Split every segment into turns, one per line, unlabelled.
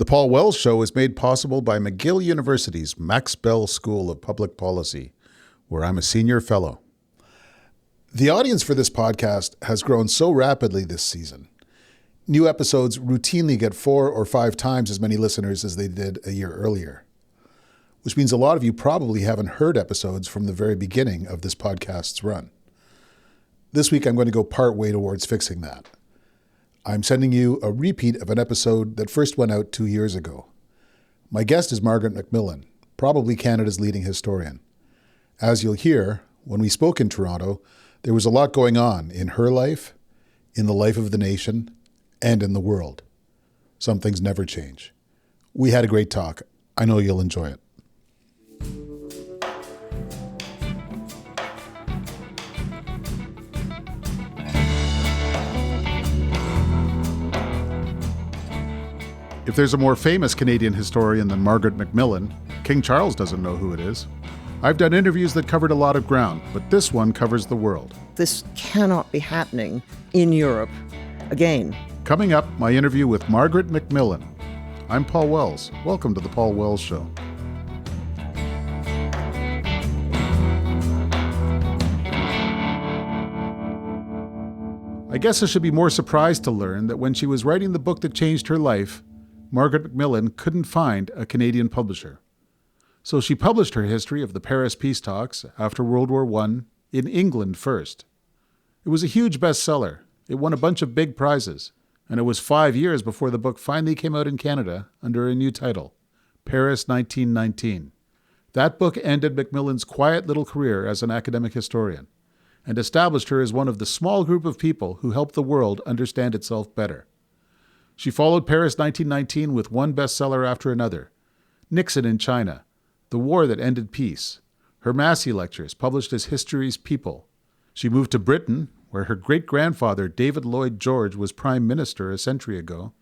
The Paul Wells Show is made possible by McGill University's Max Bell School of Public Policy, where I'm a senior fellow. The audience for this podcast has grown so rapidly this season. New episodes routinely get 4 or 5 times as many listeners as they did a year earlier, which means a lot of you probably haven't heard episodes from the very beginning of this podcast's run. This week, I'm going to go part way towards fixing that. I'm sending you a repeat of an episode that first went out 2 years ago. My guest is Margaret MacMillan, probably Canada's leading historian. As you'll hear, when we spoke in Toronto, there was a lot going on in her life, in the life of the nation, and in the world. Some things never change. We had a great talk. I know you'll enjoy it. If there's a more famous Canadian historian than Margaret MacMillan, King Charles doesn't know who it is. I've done interviews that covered a lot of ground, but this one covers the world.
This cannot be happening in Europe again.
Coming up, my interview with Margaret MacMillan. I'm Paul Wells. Welcome to The Paul Wells Show. I guess I should be more surprised to learn that when she was writing the book that changed her life, Margaret MacMillan couldn't find a Canadian publisher. So she published her history of the Paris peace talks after World War I in England first. It was a huge bestseller. It won a bunch of big prizes, and it was 5 years before the book finally came out in Canada under a new title, Paris 1919. That book ended MacMillan's quiet little career as an academic historian and established her as one of the small group of people who helped the world understand itself better. She followed Paris 1919 with one bestseller after another, Nixon in China, The War That Ended Peace, her Massey lectures published as History's People. She moved to Britain, where her great-grandfather David Lloyd George was Prime Minister a century ago,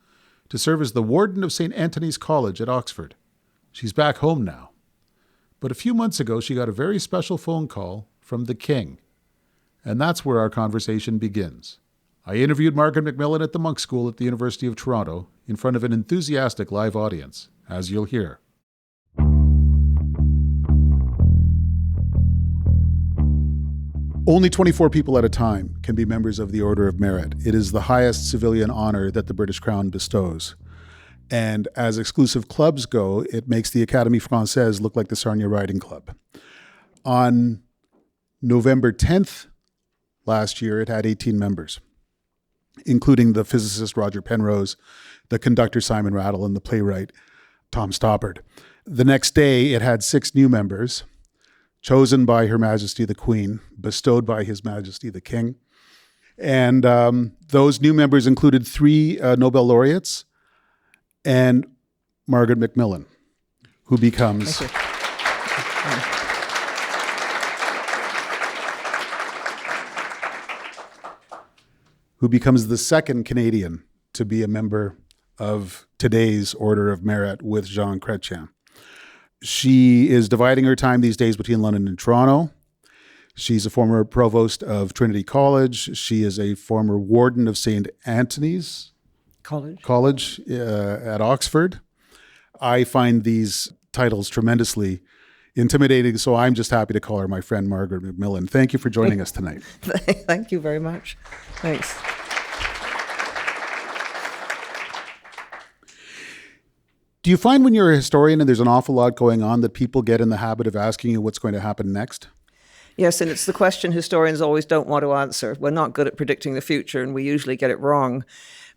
to serve as the warden of St. Antony's College at Oxford. She's back home now. But a few months ago, she got a very special phone call from the King. And that's where our conversation begins. I interviewed Margaret MacMillan at the Munk School at the University of Toronto in front of an enthusiastic live audience, as you'll hear. Only 24 people at a time can be members of the Order of Merit. It is the highest civilian honor that the British Crown bestows. And as exclusive clubs go, it makes the Académie Française look like the Sarnia Riding Club. On November 10th last year, it had 18 members, including the physicist Roger Penrose, the conductor Simon Rattle, and the playwright Tom Stoppard. The next day, it had 6 new members, chosen by Her Majesty the Queen, bestowed by His Majesty the King. And those new members included 3 Nobel laureates and Margaret MacMillan, who becomes... who becomes the second Canadian to be a member of today's Order of Merit with Jean Chrétien. She is dividing her time these days between London and Toronto. She's a former provost of Trinity College. She is a former warden of St. Antony's College at Oxford. I find these titles tremendously intimidating, so I'm just happy to call her my friend Margaret MacMillan. Thank you for joining us tonight.
Thank you very much. Thanks.
Do you find when you're a historian and there's an awful lot going on that people get in the habit of asking you what's going to happen next?
Yes, and it's the question historians always don't want to answer. We're not good at predicting the future, and we usually get it wrong.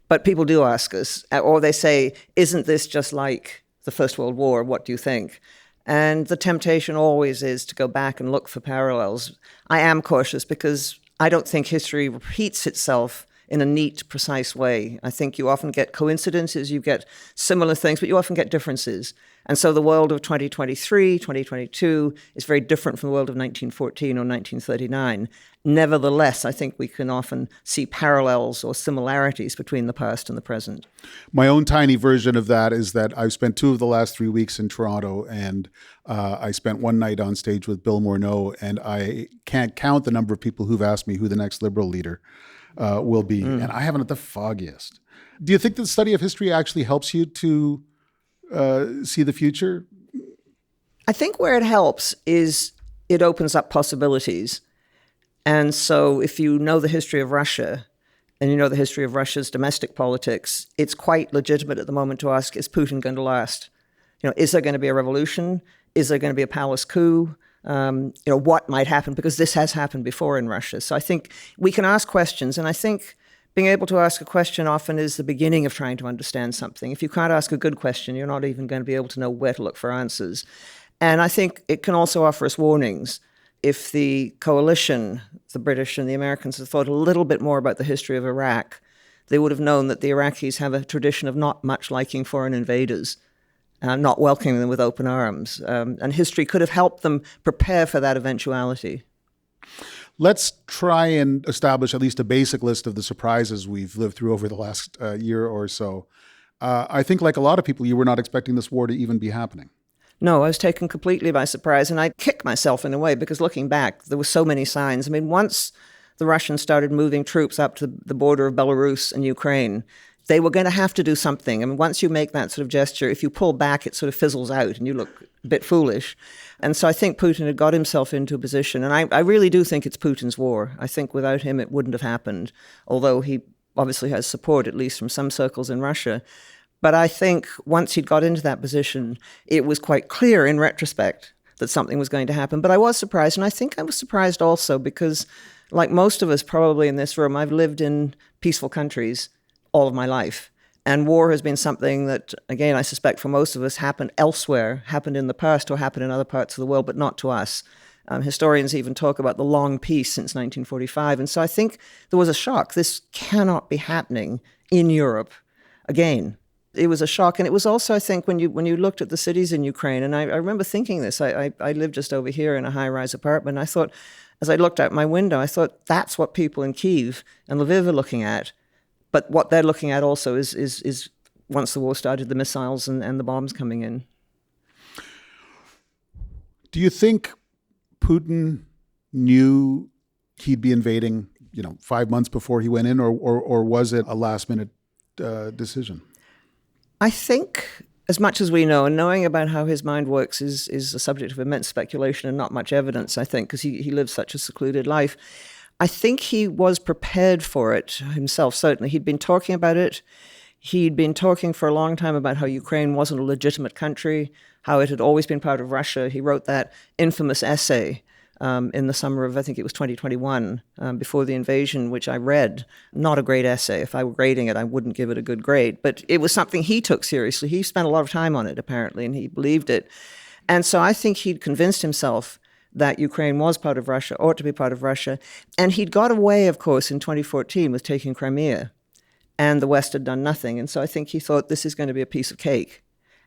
But people do ask us, or they say, isn't this just like the First World War? What do you think? And the temptation always is to go back and look for parallels. I am cautious because I don't think history repeats itself in a neat, precise way. I think you often get coincidences, you get similar things, but you often get differences. And so the world of 2023, 2022 is very different from the world of 1914 or 1939. Nevertheless, I think we can often see parallels or similarities between the past and the present.
My own tiny version of that is that I've spent 2 of the last 3 weeks in Toronto, and I spent one night on stage with Bill Morneau, and I can't count the number of people who've asked me who the next Liberal leader will be, and I haven't the foggiest. Do you think the study of history actually helps you to see the future?
I think where it helps is it opens up possibilities. And so if you know the history of Russia and you know the history of Russia's domestic politics, it's quite legitimate at the moment to ask, is Putin going to last? Is there going to be a revolution? Is there going to be a palace coup? What might happen? Because this has happened before in Russia. So I think we can ask questions. And I think being able to ask a question often is the beginning of trying to understand something. If you can't ask a good question, you're not even going to be able to know where to look for answers. And I think it can also offer us warnings. If the coalition, the British and the Americans, had thought a little bit more about the history of Iraq, they would have known that the Iraqis have a tradition of not much liking foreign invaders, not welcoming them with open arms. And history could have helped them prepare for that eventuality.
Let's try and establish at least a basic list of the surprises we've lived through over the last year or so. I think, like a lot of people, you were not expecting this war to even be happening.
No, I was taken completely by surprise, and I kick myself in a way because looking back, there were so many signs. I mean, once the Russians started moving troops up to the border of Belarus and Ukraine, they were going to have to do something. I mean, once you make that sort of gesture, if you pull back, it sort of fizzles out and you look a bit foolish. And so I think Putin had got himself into a position, and I really do think it's Putin's war. I think without him, it wouldn't have happened, although he obviously has support, at least from some circles in Russia. But I think once he'd got into that position, it was quite clear in retrospect that something was going to happen. But I was surprised, and I think I was surprised also because, like most of us probably in this room, I've lived in peaceful countries all of my life. And war has been something that, again, I suspect for most of us happened elsewhere, happened in the past or happened in other parts of the world, but not to us. Historians even talk about the long peace since 1945. And so I think there was a shock. This cannot be happening in Europe again. It was a shock. And it was also, I think, when you looked at the cities in Ukraine, and I remember thinking this, I lived just over here in a high-rise apartment, and I thought, as I looked out my window, I thought, that's what people in Kyiv and Lviv are looking at. But what they're looking at also is once the war started, the missiles and the bombs coming in.
Do you think Putin knew he'd be invading, 5 months before he went in, or was it a last-minute decision?
I think, as much as we know, and knowing about how his mind works is a subject of immense speculation and not much evidence, I think, because he lives such a secluded life. I think he was prepared for it himself, certainly. He'd been talking about it. He'd been talking for a long time about how Ukraine wasn't a legitimate country, how it had always been part of Russia. He wrote that infamous essay in the summer of, I think it was 2021, before the invasion, which I read. Not a great essay. If I were grading it, I wouldn't give it a good grade. But it was something he took seriously. He spent a lot of time on it, apparently, and he believed it. And so I think he'd convinced himself that Ukraine was part of Russia, ought to be part of Russia. And he'd got away, of course, in 2014 with taking Crimea. And the West had done nothing. And so I think he thought this is going to be a piece of cake.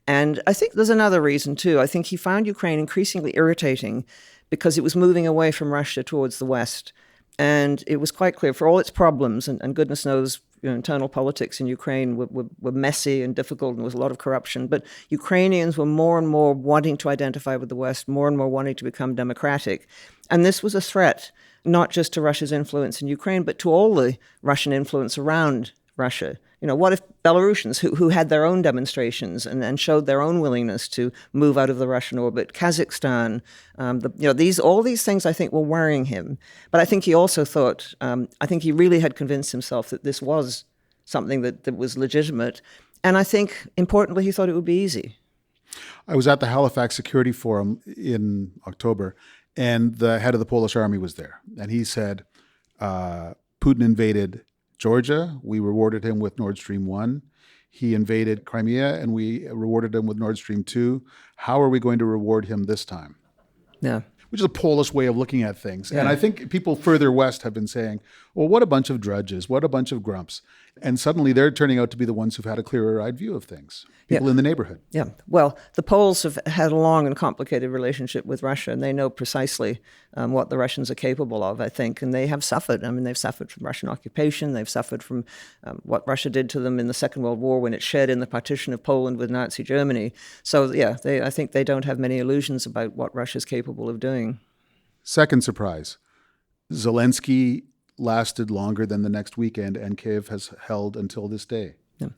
And I think there's another reason, too. I think he found Ukraine increasingly irritating because it was moving away from Russia towards the West. And it was quite clear, for all its problems, and goodness knows, internal politics in Ukraine were messy and difficult, and there was a lot of corruption. But Ukrainians were more and more wanting to identify with the West, more and more wanting to become democratic. And this was a threat, not just to Russia's influence in Ukraine, but to all the Russian influence around Russia. What if Belarusians who had their own demonstrations and showed their own willingness to move out of the Russian orbit, Kazakhstan, all these things I think were worrying him. But I think he also thought, I think he really had convinced himself that this was something that was legitimate. And I think, importantly, he thought it would be easy.
I was at the Halifax Security Forum in October, and the head of the Polish army was there. And he said, Putin invaded Georgia. We rewarded him with Nord Stream 1. He invaded Crimea, and we rewarded him with Nord Stream 2. How are we going to reward him this time?
Yeah.
Which is a Polish way of looking at things.
Yeah.
And I think people further west have been saying, well, what a bunch of drudges, what a bunch of grumps. And suddenly they're turning out to be the ones who've had a clearer-eyed view of things, people in the neighborhood.
Yeah. Well, the Poles have had a long and complicated relationship with Russia, and they know precisely what the Russians are capable of, I think. And they have suffered. I mean, they've suffered from Russian occupation. They've suffered from what Russia did to them in the Second World War when it shared in the partition of Poland with Nazi Germany. So, yeah, I think they don't have many illusions about what Russia's capable of doing.
Second surprise, Zelensky lasted longer than the next weekend, and Kyiv has held until this day.
Yeah.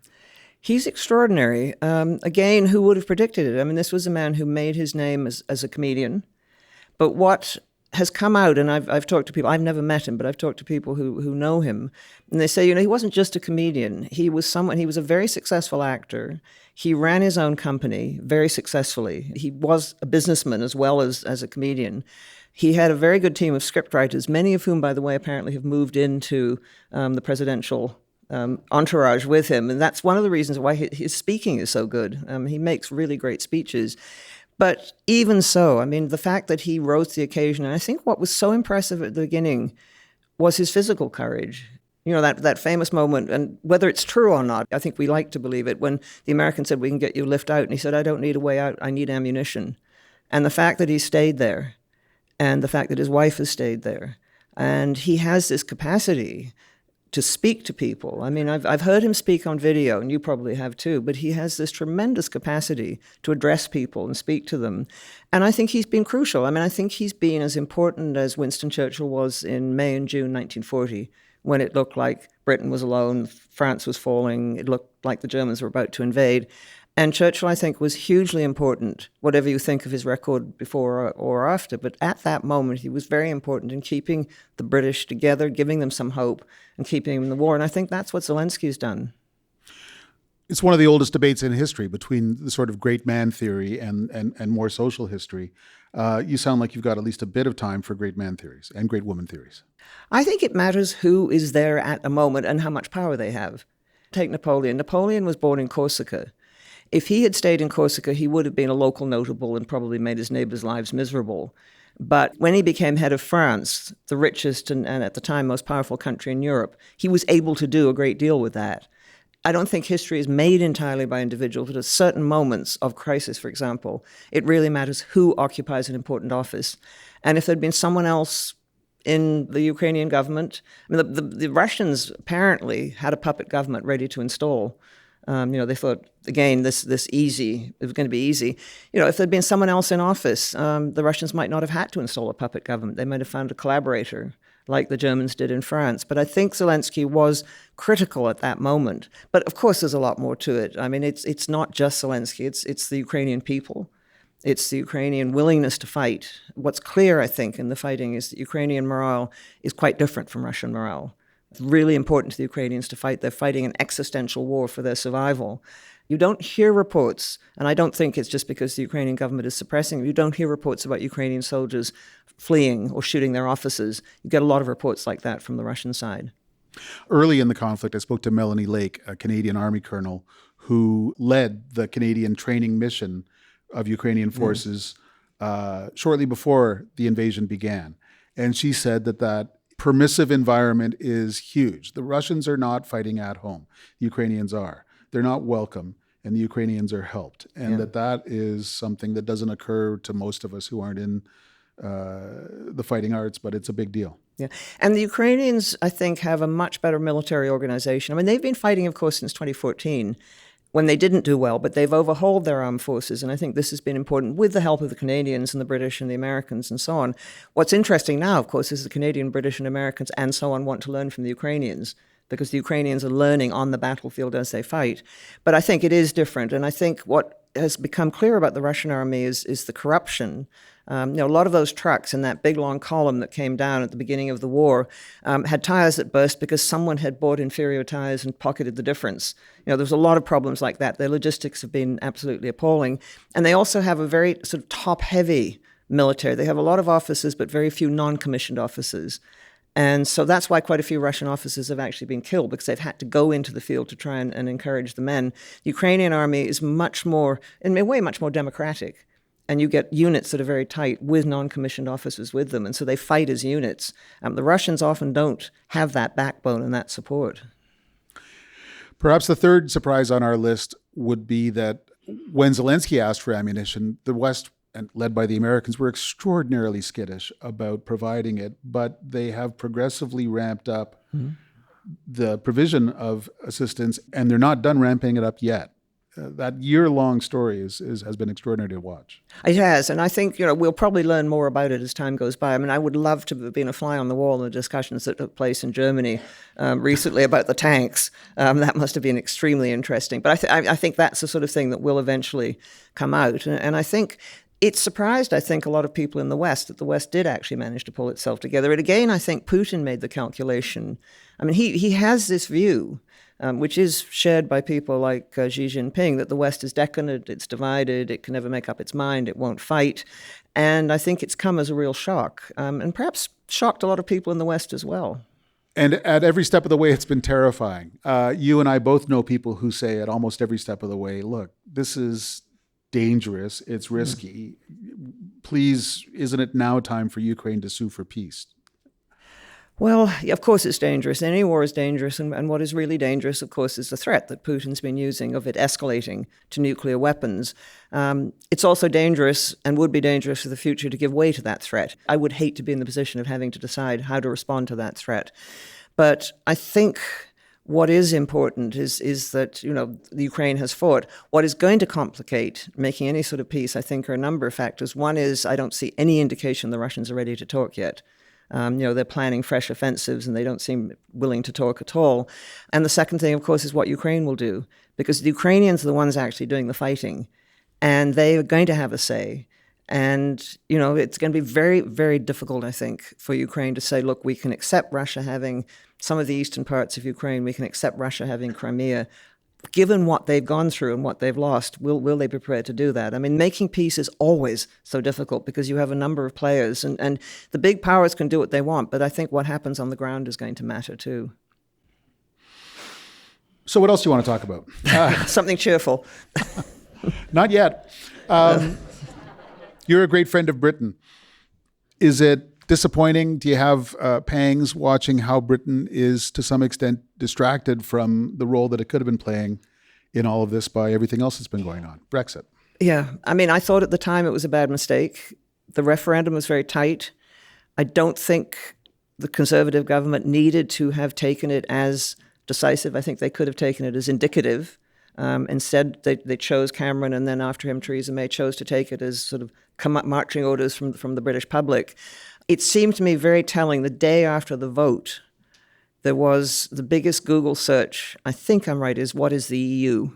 He's extraordinary. Again, who would have predicted it? I mean, this was a man who made his name as a comedian. But what has come out, and I've talked to people, I've never met him, but I've talked to people who know him, and they say, he wasn't just a comedian. He was a very successful actor. He ran his own company very successfully. He was a businessman as well as a comedian. He had a very good team of scriptwriters, many of whom, by the way, apparently have moved into the presidential entourage with him. And that's one of the reasons why his speaking is so good. He makes really great speeches. But even so, I mean, the fact that he rose to the occasion, and I think what was so impressive at the beginning was his physical courage. That famous moment, and whether it's true or not, I think we like to believe it, when the American said, "We can get you a lift out," and he said, "I don't need a way out, I need ammunition." And the fact that he stayed there, and the fact that his wife has stayed there, and he has this capacity to speak to people. I mean, I've heard him speak on video, and you probably have too, but he has this tremendous capacity to address people and speak to them. And I think he's been crucial. I mean, I think he's been as important as Winston Churchill was in May and June 1940, when it looked like Britain was alone, France was falling, it looked like the Germans were about to invade. And Churchill, I think, was hugely important, whatever you think of his record before or after. But at that moment, he was very important in keeping the British together, giving them some hope, and keeping them in the war. And I think that's what Zelensky's done.
It's one of the oldest debates in history between the sort of great man theory and more social history. You sound like you've got at least a bit of time for great man theories and great woman theories.
I think it matters who is there at a moment and how much power they have. Take Napoleon. Napoleon was born in Corsica. If he had stayed in Corsica, he would have been a local notable and probably made his neighbors' lives miserable. But when he became head of France, the richest and at the time most powerful country in Europe, he was able to do a great deal with that. I don't think history is made entirely by individuals, but at certain moments of crisis, for example, it really matters who occupies an important office. And if there'd been someone else in the Ukrainian government, I mean, the Russians apparently had a puppet government ready to install. They thought, again, it was going to be easy. If there'd been someone else in office, the Russians might not have had to install a puppet government. They might have found a collaborator, like the Germans did in France. But I think Zelensky was critical at that moment. But of course, there's a lot more to it. I mean, it's not just Zelensky. It's the Ukrainian people. It's the Ukrainian willingness to fight. What's clear, I think, in the fighting is that Ukrainian morale is quite different from Russian morale. It's really important to the Ukrainians to fight. They're fighting an existential war for their survival. You don't hear reports, and I don't think it's just because the Ukrainian government is suppressing them. You don't hear reports about Ukrainian soldiers fleeing or shooting their officers. You get a lot of reports like that from the Russian side.
Early in the conflict, I spoke to Melanie Lake, a Canadian Army colonel who led the Canadian training mission of Ukrainian forces shortly before the invasion began. And she said that permissive environment is huge. The Russians are not fighting at home. The Ukrainians are. They're not welcome, and the Ukrainians are helped. And that is something that doesn't occur to most of us who aren't in the fighting arts, but it's a big deal.
Yeah. And the Ukrainians, I think, have a much better military organization. I mean, they've been fighting, of course, since 2014. When they didn't do well, but they've overhauled their armed forces. And I think this has been important with the help of the Canadians and the British and the Americans and so on. What's interesting now, of course, is the Canadian, British, and Americans and so on want to learn from the Ukrainians, because the Ukrainians are learning on the battlefield as they fight. But I think it is different. And I think what has become clear about the Russian army is the corruption. A lot of those trucks in that big long column that came down at the beginning of the war had tires that burst because someone had bought inferior tires and pocketed the difference. There's a lot of problems like that. Their logistics have been absolutely appalling. And they also have a very sort of top-heavy military. They have a lot of officers, but very few non-commissioned officers. And so that's why quite a few Russian officers have actually been killed, because they've had to go into the field to try and encourage the men. The Ukrainian army is much more, in a way, much more democratic. And you get units that are very tight with non-commissioned officers with them. And so they fight as units. The Russians often don't have that backbone and that support.
Perhaps the third surprise on our list would be that when Zelensky asked for ammunition, the West, and led by the Americans, were extraordinarily skittish about providing it. But they have progressively ramped up the provision of assistance, and they're not done ramping it up yet. that year-long story has been extraordinary to watch.
It has, and I think we'll probably learn more about it as time goes by. I mean, I would love to have been a fly on the wall in the discussions that took place in Germany recently about the tanks. That must have been extremely interesting. But I think that's the sort of thing that will eventually come out. And I think it surprised, a lot of people in the West that the West did actually manage to pull itself together. And again, I think Putin made the calculation. I mean, he has this view, which is shared by people like Xi Jinping, that the West is decadent, it's divided, it can never make up its mind, it won't fight. And I think it's come as a real shock, and perhaps shocked a lot of people in the West as well.
And at every step of the way, it's been terrifying. You and I both know people who say at almost every step of the way, look, this is dangerous, it's risky. Please, isn't it now time for Ukraine to sue for peace?
Well, of course it's dangerous. Any war is dangerous, and what is really dangerous, of course, is the threat that Putin's been using of it escalating to nuclear weapons. It's also dangerous, and would be dangerous for the future, to give way to that threat. I would hate to be in the position of having to decide how to respond to that threat. But I think what is important is that, the Ukraine has fought. What is going to complicate making any sort of peace, I think, are a number of factors. One is I don't see any indication the Russians are ready to talk yet. They're planning fresh offensives and they don't seem willing to talk at all. And the second thing, of course, is what Ukraine will do, because the Ukrainians are the ones actually doing the fighting, and they are going to have a say. And, it's going to be very, very difficult, I think, for Ukraine to say, look, we can accept Russia having some of the eastern parts of Ukraine, we can accept Russia having Crimea. Given what they've gone through and what they've lost, will they be prepared to do that? I mean, making peace is always so difficult because you have a number of players, and the big powers can do what they want, but I think what happens on the ground is going to matter too.
So what else do you want to talk about?
Something cheerful.
Not yet. You're a great friend of Britain. Is it disappointing? Do you have pangs watching how Britain is, to some extent, distracted from the role that it could have been playing in all of this by everything else that's been going on? Brexit.
Yeah. I mean, I thought at the time it was a bad mistake. The referendum was very tight. I don't think the Conservative government needed to have taken it as decisive. I think they could have taken it as indicative. Instead, they chose Cameron, and then after him, Theresa May chose to take it as sort of marching orders from the British public. It seemed to me very telling. The day after the vote, there was the biggest Google search, I think I'm right, is what is the EU?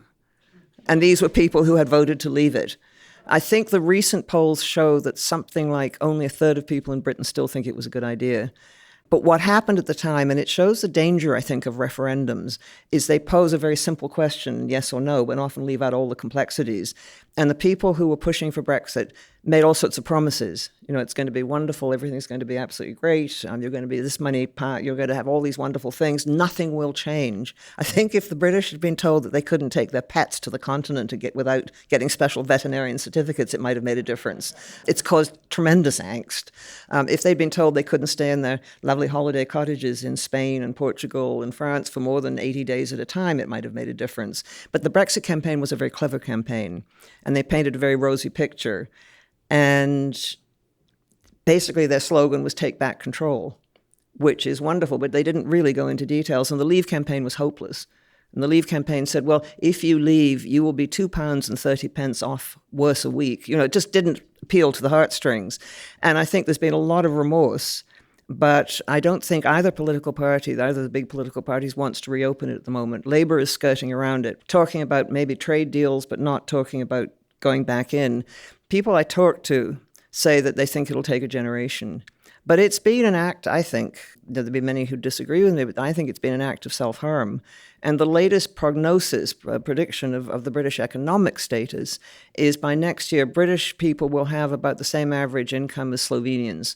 And these were people who had voted to leave it. I think the recent polls show that something like only a third of people in Britain still think it was a good idea. But what happened at the time, and it shows the danger, I think, of referendums, is they pose a very simple question, yes or no, but often leave out all the complexities. And the people who were pushing for Brexit made all sorts of promises. It's going to be wonderful. Everything's going to be absolutely great. You're going to be this money part. You're going to have all these wonderful things. Nothing will change. I think if the British had been told that they couldn't take their pets to the continent without getting special veterinarian certificates, it might have made a difference. It's caused tremendous angst. If they'd been told they couldn't stay in their lovely holiday cottages in Spain and Portugal and France for more than 80 days at a time, it might have made a difference. But the Brexit campaign was a very clever campaign, and they painted a very rosy picture. And basically their slogan was take back control, which is wonderful, but they didn't really go into details. And the Leave campaign was hopeless. And the Leave campaign said, well, if you leave, you will be £2.30 off worse a week. It just didn't appeal to the heartstrings. And I think there's been a lot of remorse, but I don't think either the big political parties wants to reopen it at the moment. Labour is skirting around it, talking about maybe trade deals, but not talking about going back in. People I talk to say that they think it'll take a generation. But it's been an act, I think, there'll be many who disagree with me, but I think it's been an act of self-harm. And the latest prediction of the British economic status is by next year, British people will have about the same average income as Slovenians.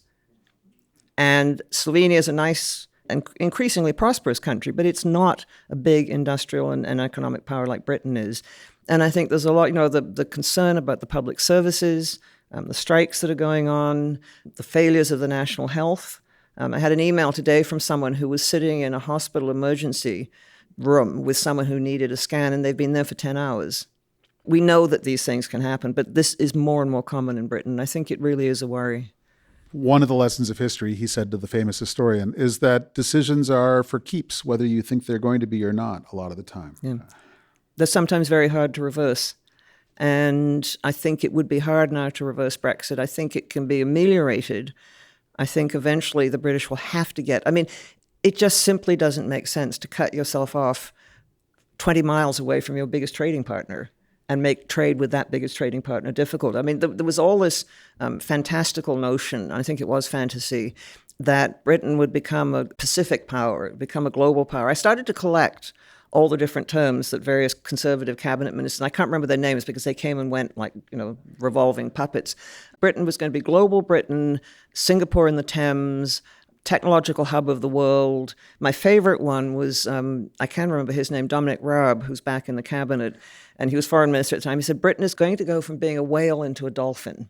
And Slovenia is a nice and increasingly prosperous country, but it's not a big industrial and economic power like Britain is. And I think there's a lot, the concern about the public services, the strikes that are going on, the failures of the national health. I had an email today from someone who was sitting in a hospital emergency room with someone who needed a scan, and they've been there for 10 hours. We know that these things can happen, but this is more and more common in Britain. I think it really is a worry.
One of the lessons of history, he said to the famous historian, is that decisions are for keeps, whether you think they're going to be or not, a lot of the time.
Yeah. They're sometimes very hard to reverse. And I think it would be hard now to reverse Brexit. I think it can be ameliorated. I think eventually the British will have to get, I mean, it just simply doesn't make sense to cut yourself off 20 miles away from your biggest trading partner and make trade with that biggest trading partner difficult. I mean, there was all this fantastical notion, I think it was fantasy, that Britain would become a Pacific power, become a global power. I started to collect all the different terms that various conservative cabinet ministers, and I can't remember their names because they came and went like, revolving puppets. Britain was going to be global Britain, Singapore in the Thames, technological hub of the world. My favorite one was, I can't remember his name, Dominic Raab, who's back in the cabinet, and he was foreign minister at the time. He said, Britain is going to go from being a whale into a dolphin.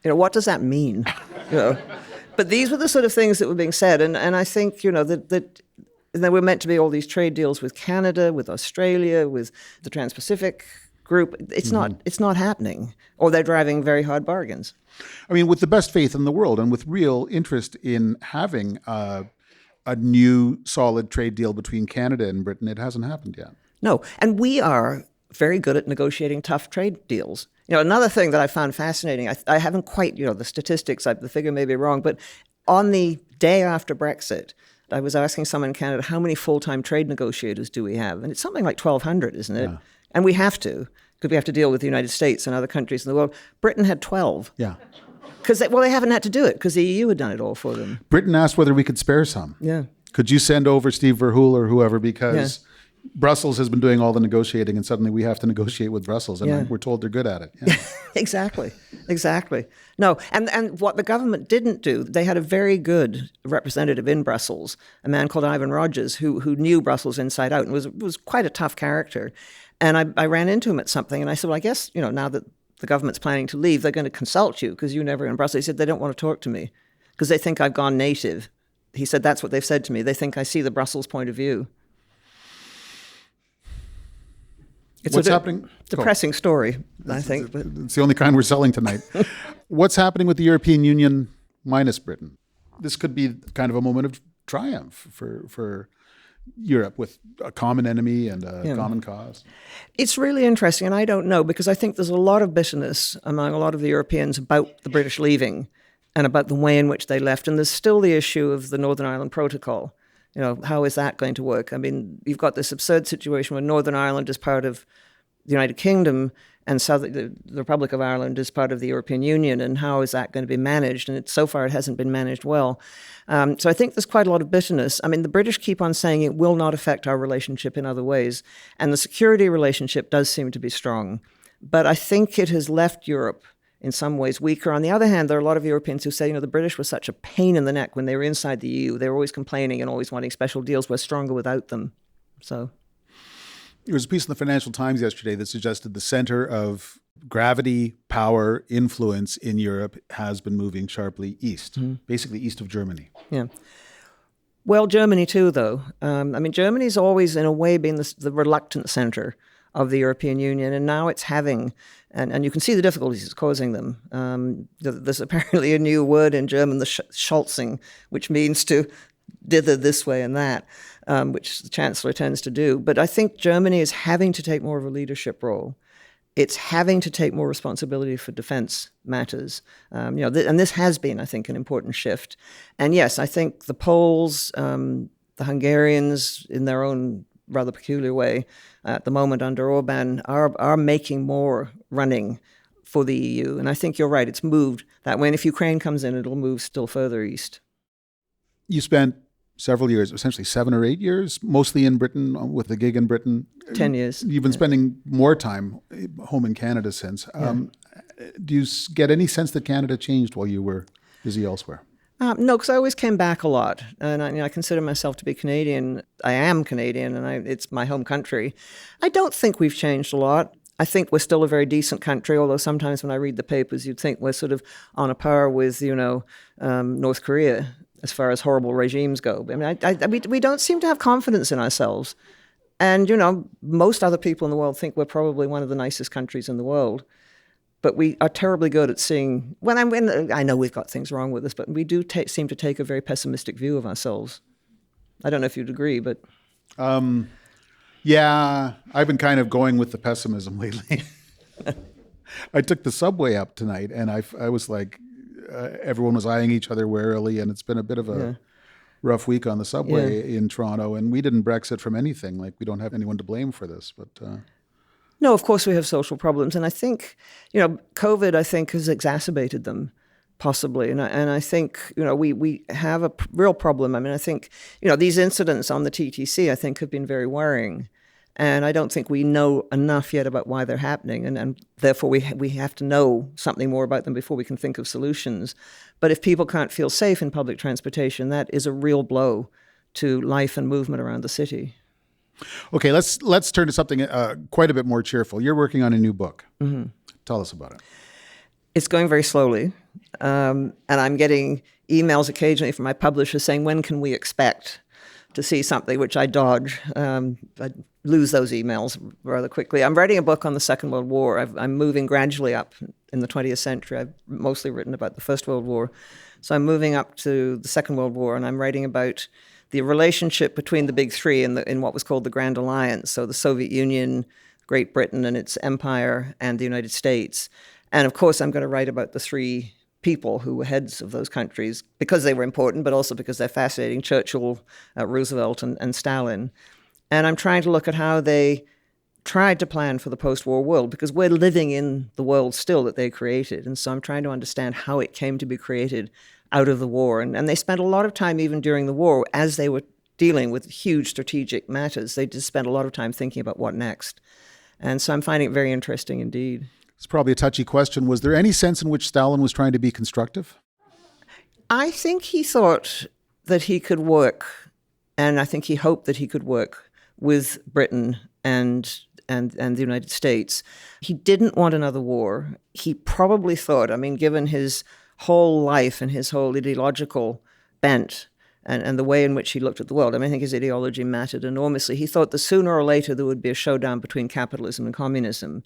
What does that mean? But these were the sort of things that were being said, and I think, that there were meant to be all these trade deals with Canada, with Australia, with the Trans-Pacific group. It's not happening, or they're driving very hard bargains.
I mean, with the best faith in the world and with real interest in having a new solid trade deal between Canada and Britain, it hasn't happened yet.
No, and we are very good at negotiating tough trade deals. Another thing that I found fascinating, I haven't quite, the statistics, the figure may be wrong, but on the day after Brexit, I was asking someone in Canada, how many full-time trade negotiators do we have? And it's something like 1,200, isn't it? Yeah. And we have to, because we have to deal with the United States and other countries in the world. Britain had 12.
Yeah.
Because they haven't had to do it, because the EU had done it all for them.
Britain asked whether we could spare some.
Yeah.
Could you send over Steve Verhoeven or whoever, because Brussels has been doing all the negotiating, and suddenly we have to negotiate with Brussels, and we're told they're good at it. Yeah.
Exactly. No, and what the government didn't do, they had a very good representative in Brussels, a man called Ivan Rogers, who knew Brussels inside out and was quite a tough character. And I ran into him at something, and I said, well, I guess, now that the government's planning to leave, they're going to consult you because you're never in Brussels. He said, they don't want to talk to me because they think I've gone native. He said, that's what they've said to me. They think I see the Brussels point of view. It's
What's happening?
Depressing story, I think. But
it's the only kind we're selling tonight. What's happening with the European Union minus Britain? This could be kind of a moment of triumph for Europe with a common enemy and a common cause.
It's really interesting, and I don't know, because I think there's a lot of bitterness among a lot of the Europeans about the British leaving and about the way in which they left. And there's still the issue of the Northern Ireland Protocol. How is that going to work? I mean, you've got this absurd situation where Northern Ireland is part of the United Kingdom and the Republic of Ireland is part of the European Union, and how is that going to be managed? And so far it hasn't been managed well. So I think there's quite a lot of bitterness. I mean, the British keep on saying it will not affect our relationship in other ways, and the security relationship does seem to be strong. But I think it has left Europe in some ways weaker. On the other hand, there are a lot of Europeans who say, the British were such a pain in the neck when they were inside the EU. They were always complaining and always wanting special deals. We're stronger without them. So
there was a piece in the Financial Times yesterday that suggested the center of gravity, power, influence in Europe has been moving sharply east, basically east of Germany.
Yeah. Well, Germany too, though. Germany's always, in a way, been the reluctant center of the European Union, and now it's having, and you can see the difficulties it's causing them. There's apparently a new word in German, the Scholzing, which means to dither this way and that, which the Chancellor tends to do. But I think Germany is having to take more of a leadership role. It's having to take more responsibility for defense matters. And this has been, I think, an important shift. And yes, I think the Poles, the Hungarians, in their own rather peculiar way, at the moment under Orban, are making more running for the EU. And I think you're right, it's moved that way. And if Ukraine comes in, it'll move still further east.
You spent several years, essentially 7 or 8 years, mostly in Britain, with a gig in Britain.
10 years.
You've been spending more time home in Canada since. Do you get any sense that Canada changed while you were busy elsewhere?
No, because I always came back a lot, and I consider myself to be Canadian. I am Canadian, and it's my home country. I don't think we've changed a lot. I think we're still a very decent country, although sometimes when I read the papers, you'd think we're sort of on a par with, North Korea as far as horrible regimes go. I mean, we don't seem to have confidence in ourselves. And, most other people in the world think we're probably one of the nicest countries in the world. But we are terribly good at seeing, I know we've got things wrong with us, but we do seem to take a very pessimistic view of ourselves. I don't know if you'd agree, but...
Yeah, I've been kind of going with the pessimism lately. I took the subway up tonight, and I was like, everyone was eyeing each other warily, and it's been a bit of a rough week on the subway in Toronto, and we didn't Brexit from anything. Like, we don't have anyone to blame for this, but...
No, of course we have social problems. And I think, COVID, I think, has exacerbated them, possibly. And I think, we have a real problem. I mean, I think, these incidents on the TTC, I think, have been very worrying. And I don't think we know enough yet about why they're happening. And therefore, we have to know something more about them before we can think of solutions. But if people can't feel safe in public transportation, that is a real blow to life and movement around the city.
Okay, let's turn to something quite a bit more cheerful. You're working on a new book. Mm-hmm. Tell us about it.
It's going very slowly. And I'm getting emails occasionally from my publisher saying, when can we expect to see something, which I dodge. I lose those emails rather quickly. I'm writing a book on the Second World War. I'm moving gradually up in the 20th century. I've mostly written about the First World War. So I'm moving up to the Second World War, and I'm writing about the relationship between the big three in what was called the Grand Alliance. So the Soviet Union, Great Britain and its empire, and the United States. And of course, I'm going to write about the three people who were heads of those countries because they were important, but also because they're fascinating: Churchill, Roosevelt, and Stalin. And I'm trying to look at how they tried to plan for the post-war world, because we're living in the world still that they created. And so I'm trying to understand how it came to be created out of the war. And they spent a lot of time, even during the war, as they were dealing with huge strategic matters, they just spent a lot of time thinking about what next. And so I'm finding it very interesting indeed.
It's probably a touchy question. Was there any sense in which Stalin was trying to be constructive?
I think he thought that he could work, and I think he hoped that he could work with Britain and the United States. He didn't want another war. He probably thought, given his whole life and his whole ideological bent and the way in which he looked at the world, I think his ideology mattered enormously. He thought that sooner or later there would be a showdown between capitalism and communism.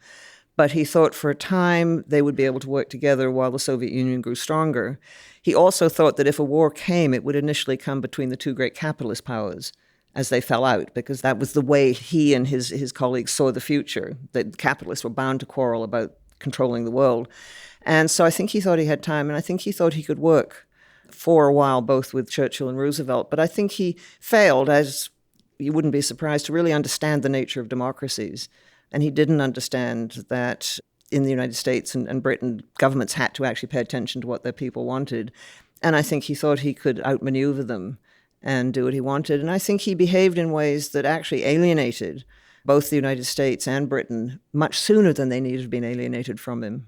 But he thought for a time they would be able to work together while the Soviet Union grew stronger. He also thought that if a war came, it would initially come between the two great capitalist powers as they fell out, because that was the way he and his colleagues saw the future, that capitalists were bound to quarrel about controlling the world. And so I think he thought he had time, and I think he thought he could work for a while, both with Churchill and Roosevelt. But I think he failed, as you wouldn't be surprised, to really understand the nature of democracies. And he didn't understand that in the United States and Britain, governments had to actually pay attention to what their people wanted. And I think he thought he could outmaneuver them and do what he wanted. And I think he behaved in ways that actually alienated both the United States and Britain much sooner than they needed to have been alienated from him.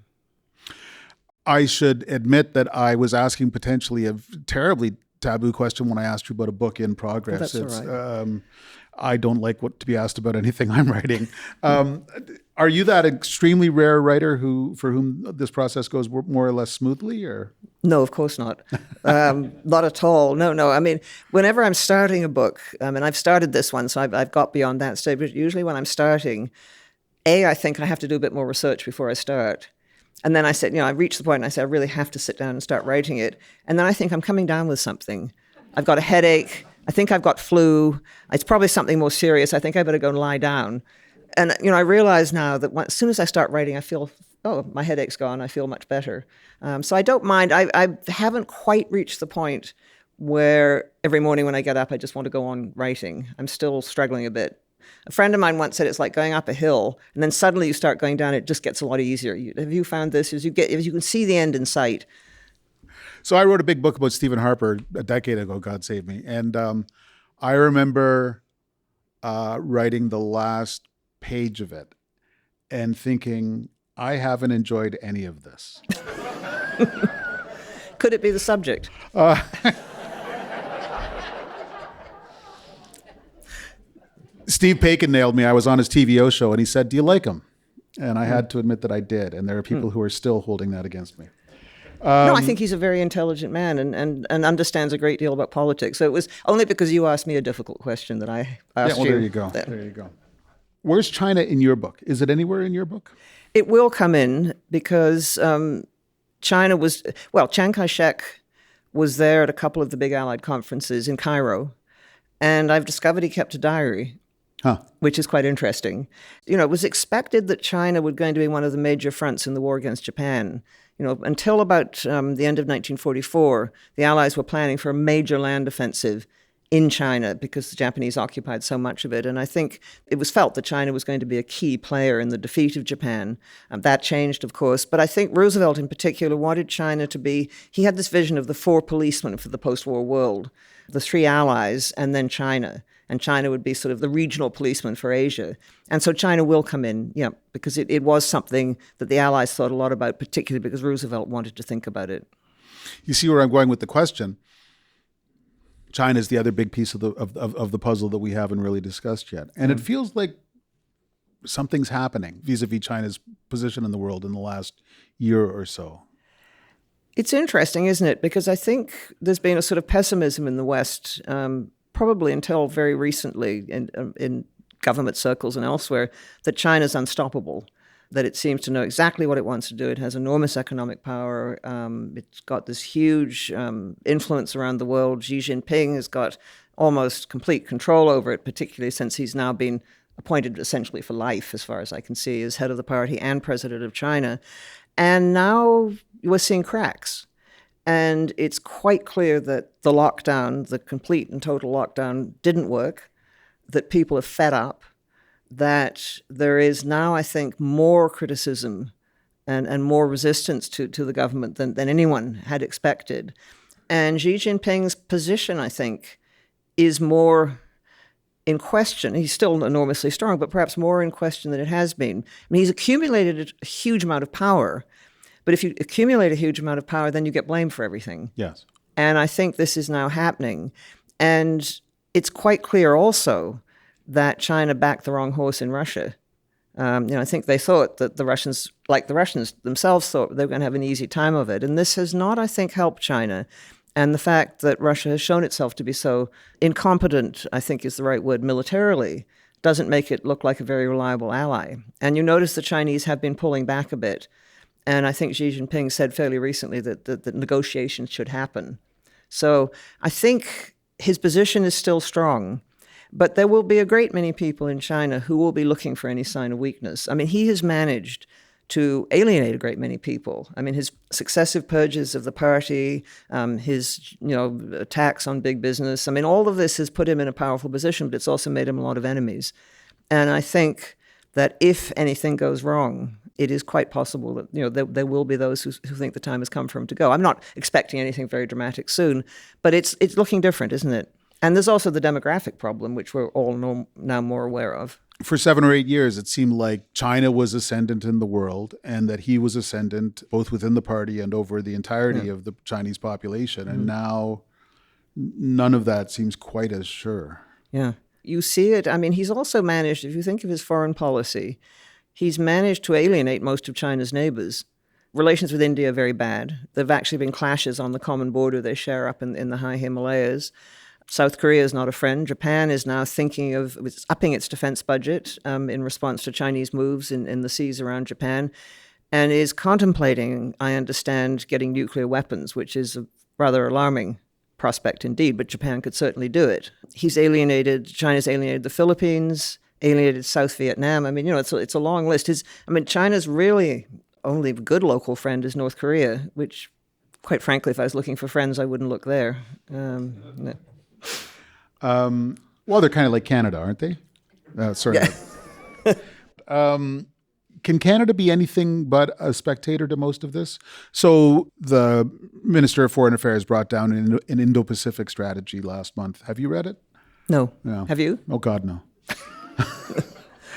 I should admit that I was asking potentially a terribly taboo question when I asked you about a book in progress.
Well, that's all right.
I don't like to be asked about anything I'm writing. Are you that extremely rare writer for whom this process goes more or less smoothly, or?
No, of course not. Not at all. No. Whenever I'm starting a book, I've started this one, so I've got beyond that stage. But usually when I'm starting, I think I have to do a bit more research before I start. And then I said, I reached the point and I said, I really have to sit down and start writing it. And then I think I'm coming down with something. I've got a headache. I think I've got flu. It's probably something more serious. I think I better go and lie down. And, I realize now that as soon as I start writing, I feel, my headache's gone. I feel much better. So I don't mind. I haven't quite reached the point where every morning when I get up, I just want to go on writing. I'm still struggling a bit. A friend of mine once said it's like going up a hill, and then suddenly you start going down, it just gets a lot easier. Have you found this? If you can see the end in sight.
So I wrote a big book about Stephen Harper a decade ago, God save me. And I remember writing the last page of it and thinking, I haven't enjoyed any of this.
Could it be the subject?
Steve Paikin nailed me. I was on his TVO show and he said, do you like him? And I had to admit that I did. And there are people who are still holding that against me.
No, I think he's a very intelligent man and understands a great deal about politics. So it was only because you asked me a difficult question that I asked you.
There you go. There you go. Where's China in your book? Is it anywhere in your book?
It will come in because China was, Chiang Kai-shek was there at a couple of the big Allied conferences in Cairo. And I've discovered he kept a diary. which is quite interesting. It was expected that China was going to be one of the major fronts in the war against Japan. Until about the end of 1944, the Allies were planning for a major land offensive in China because the Japanese occupied so much of it. And I think it was felt that China was going to be a key player in the defeat of Japan. That changed, of course. But I think Roosevelt in particular wanted China to be, he had this vision of the four policemen for the post-war world, the three allies and then China. And China would be sort of the regional policeman for Asia. And so China will come in, because it was something that the Allies thought a lot about, particularly because Roosevelt wanted to think about it.
You see where I'm going with the question. China is the other big piece of the puzzle that we haven't really discussed yet. And it feels like something's happening vis-a-vis China's position in the world in the last year or so.
It's interesting, isn't it? Because I think there's been a sort of pessimism in the West, probably until very recently in government circles and elsewhere, that China's unstoppable, that it seems to know exactly what it wants to do. It has enormous economic power. It's got this huge influence around the world. Xi Jinping has got almost complete control over it, particularly since he's now been appointed essentially for life, as far as I can see, as head of the party and president of China. And now we're seeing cracks. And it's quite clear that the lockdown, the complete and total lockdown, didn't work, that people are fed up, that there is now, I think, more criticism and more resistance to the government than anyone had expected. And Xi Jinping's position, I think, is more in question. He's still enormously strong, but perhaps more in question than it has been. I mean, he's accumulated a huge amount of power. But if you accumulate a huge amount of power, then you get blamed for everything.
Yes.
And I think this is now happening. And it's quite clear also that China backed the wrong horse in Russia. I think they thought that the Russians, like the Russians themselves, thought they were going to have an easy time of it. And this has not, I think, helped China. And the fact that Russia has shown itself to be so incompetent, I think is the right word, militarily, doesn't make it look like a very reliable ally. And you notice the Chinese have been pulling back a bit. And I think Xi Jinping said fairly recently that negotiations should happen. So I think his position is still strong, but there will be a great many people in China who will be looking for any sign of weakness. I mean, he has managed to alienate a great many people. I mean, his successive purges of the party, his attacks on big business. I mean, all of this has put him in a powerful position, but it's also made him a lot of enemies. And I think that if anything goes wrong, it is quite possible that there will be those who think the time has come for him to go. I'm not expecting anything very dramatic soon, but it's looking different, isn't it? And there's also the demographic problem, which we're all now more aware of.
For 7 or 8 years, it seemed like China was ascendant in the world and that he was ascendant both within the party and over the entirety of the Chinese population. And now none of that seems quite as sure.
Yeah. You see it. I mean, he's also managed, if you think of his foreign policy, he's managed to alienate most of China's neighbors. Relations with India are very bad. There have actually been clashes on the common border they share up in the high Himalayas. South Korea is not a friend. Japan is now thinking of upping its defense budget in response to Chinese moves in the seas around Japan, and is contemplating, I understand, getting nuclear weapons, which is a rather alarming prospect indeed, but Japan could certainly do it. China's alienated the Philippines, alienated South Vietnam. I mean, it's a long list. China's really only good local friend is North Korea, which, quite frankly, if I was looking for friends, I wouldn't look there. No.
Well, they're kind of like Canada, aren't they? Sorry. Can Canada be anything but a spectator to most of this? So the Minister of Foreign Affairs brought down an Indo-Pacific strategy last month. Have you read it?
No.
No.
Have you?
Oh, God, no.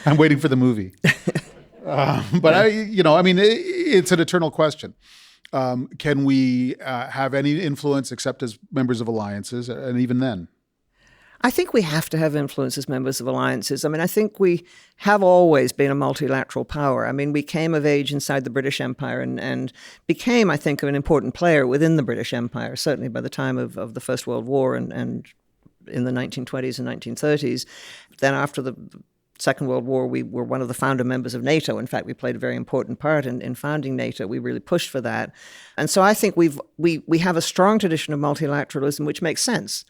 I'm waiting for the movie. But it's an eternal question. Can we have any influence except as members of alliances? And even then?
I think we have to have influence as members of alliances. I mean, I think we have always been a multilateral power. I mean, we came of age inside the British Empire and became, I think, an important player within the British Empire, certainly by the time of the First World War and in the 1920s and 1930s. Then after the Second World War, we were one of the founder members of NATO. In fact, we played a very important part in founding NATO. We really pushed for that. And so I think we have a strong tradition of multilateralism, which makes sense.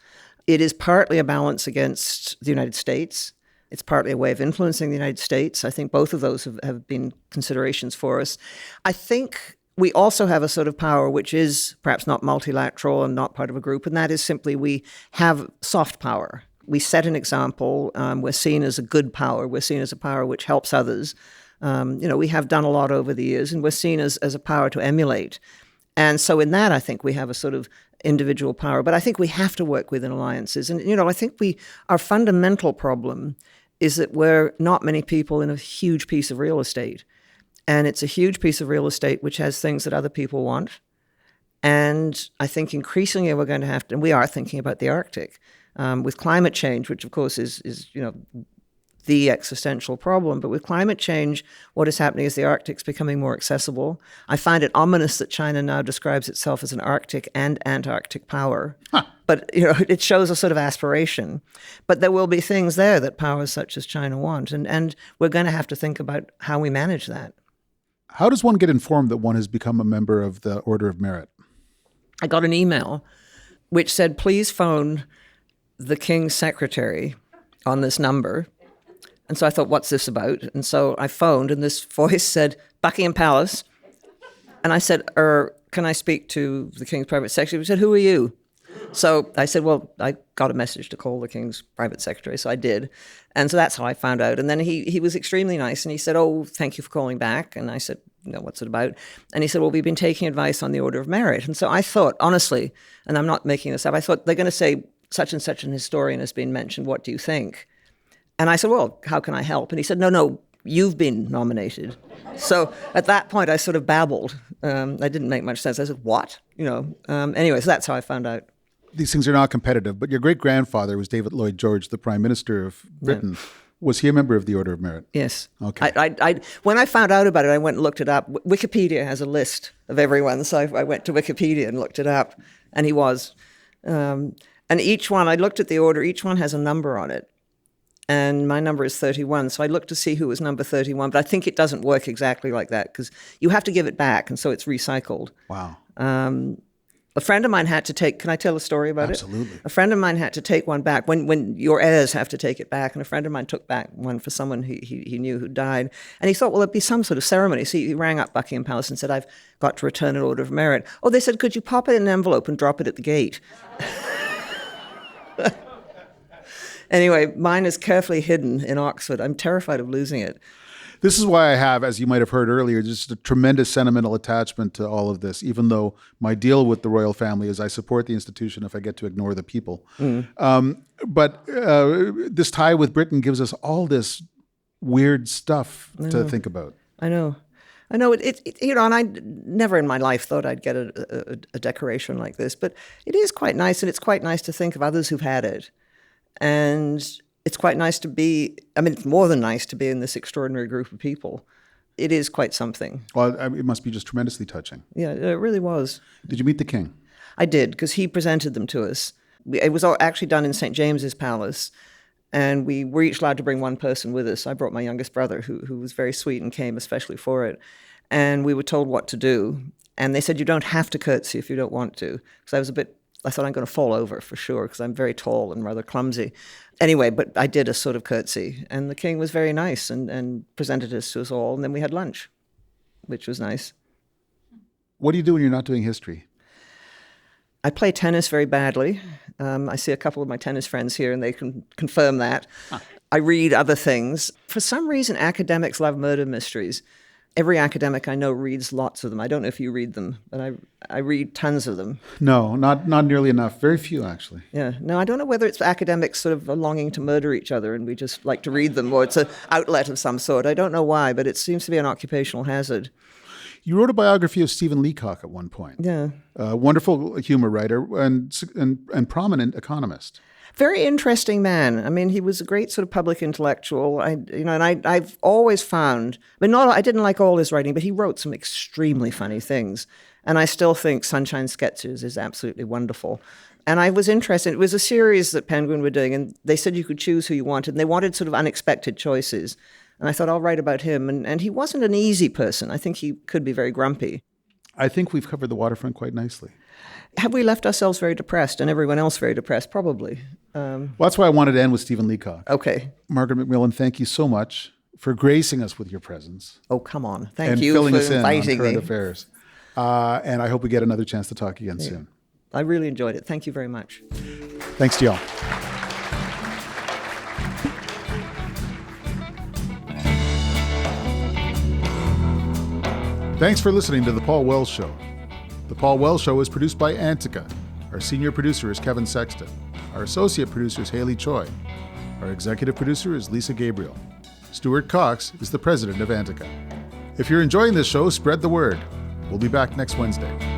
It is partly a balance against the United States. It's partly a way of influencing the United States. I think both of those have been considerations for us. I think we also have a sort of power which is perhaps not multilateral and not part of a group, and that is simply we have soft power. We set an example. We're seen as a good power. We're seen as a power which helps others. We have done a lot over the years, and we're seen as a power to emulate. And so in that, I think we have a sort of individual power. But I think we have to work within alliances. And, I think our fundamental problem is that we're not many people in a huge piece of real estate. And it's a huge piece of real estate which has things that other people want. And I think increasingly we're going to have to, and we are thinking about the Arctic, with climate change, which of course is the existential problem. But with climate change, what is happening is the Arctic's becoming more accessible. I find it ominous that China now describes itself as an Arctic and Antarctic power. Huh. But it shows a sort of aspiration. But there will be things there that powers such as China want. And we're going to have to think about how we manage that.
How does one get informed that one has become a member of the Order of Merit?
I got an email which said, please phone the King's secretary on this number. And so I thought, what's this about? And so I phoned, and this voice said, Buckingham Palace. And I said, can I speak to the King's private secretary? He said, who are you? So I said, well, I got a message to call the King's private secretary, so I did. And so that's how I found out. And then he was extremely nice, and he said, oh, thank you for calling back. And I said, what's it about? And he said, well, we've been taking advice on the Order of Merit. And so I thought, honestly, and I'm not making this up, I thought they're going to say, such and such an historian has been mentioned, what do you think? And I said, well, how can I help? And he said, no, you've been nominated. So at that point, I sort of babbled. I didn't make much sense. I said, what? Anyway, so that's how I found out.
These things are not competitive, but your great-grandfather was David Lloyd George, the Prime Minister of Britain. Yeah. Was he a member of the Order of Merit?
Yes.
Okay.
I when I found out about it, I went and looked it up. Wikipedia has a list of everyone, so I went to Wikipedia and looked it up, and he was. And each one, I looked at the order, each one has a number on it. And my number is 31, so I looked to see who was number 31, but I think it doesn't work exactly like that because you have to give it back, and so it's recycled.
Wow.
A friend of mine had to take, can I tell a story about
Absolutely.
it? A friend of mine had to take one back when your heirs have to take it back, and a friend of mine took back one for someone he knew who died. And he thought, well, it'd be some sort of ceremony. So he rang up Buckingham Palace and said, I've got to return an Order of Merit. Oh, they said, could you pop it in an envelope and drop it at the gate? Anyway, mine is carefully hidden in Oxford. I'm terrified of losing it.
This is why I have, as you might have heard earlier, just a tremendous sentimental attachment to all of this, even though my deal with the royal family is I support the institution if I get to ignore the people. But this tie with Britain gives us all this weird stuff to think about.
I know. And I never in my life thought I'd get a decoration like this, but it is quite nice, and it's quite nice to think of others who've had it. And it's quite nice to be, it's more than nice to be in this extraordinary group of people. It is quite something.
Well, it must be just tremendously touching.
Yeah, it really was.
Did you meet the King?
I did, because he presented them to us. It was all actually done in St. James's Palace, and we were each allowed to bring one person with us. I brought my youngest brother, who was very sweet and came especially for it. And we were told what to do. And they said, you don't have to curtsy if you don't want to. Because I thought I'm going to fall over for sure, because I'm very tall and rather clumsy. Anyway, but I did a sort of curtsy, and the King was very nice and presented us to us all, and then we had lunch, which was nice.
What do you do when you're not doing history?
I play tennis very badly. I see a couple of my tennis friends here, and they can confirm that. Huh. I read other things. For some reason, academics love murder mysteries. Every academic I know reads lots of them. I don't know if you read them, but I read tons of them.
No, not nearly enough. Very few, actually.
Yeah. No, I don't know whether it's academics sort of longing to murder each other and we just like to read them, or it's an outlet of some sort. I don't know why, but it seems to be an occupational hazard.
You wrote a biography of Stephen Leacock at one point.
Yeah.
A wonderful humor writer and prominent economist.
Very interesting man. He was a great sort of public intellectual. I've always found, I didn't like all his writing, but he wrote some extremely funny things. And I still think Sunshine Sketches is absolutely wonderful. And I was interested. It was a series that Penguin were doing, and they said you could choose who you wanted, and they wanted sort of unexpected choices. And I thought, I'll write about him. And he wasn't an easy person. I think he could be very grumpy.
I think we've covered the waterfront quite nicely.
Have we left ourselves very depressed and everyone else very depressed? Probably.
Well, that's why I wanted to end with Stephen Leacock.
Okay.
Margaret MacMillan, thank you so much for gracing us with your presence.
Oh, come on. Thank
and
you
filling
for
us in on
inviting
current
me.
affairs. And I hope we get another chance to talk again soon.
I really enjoyed it. Thank you very much.
Thanks to y'all. Thanks for listening to The Paul Wells Show. The Paul Wells Show is produced by Antica. Our senior producer is Kevin Sexton. Our associate producer is Haley Choi. Our executive producer is Lisa Gabriel. Stuart Cox is the president of Antica. If you're enjoying this show, spread the word. We'll be back next Wednesday.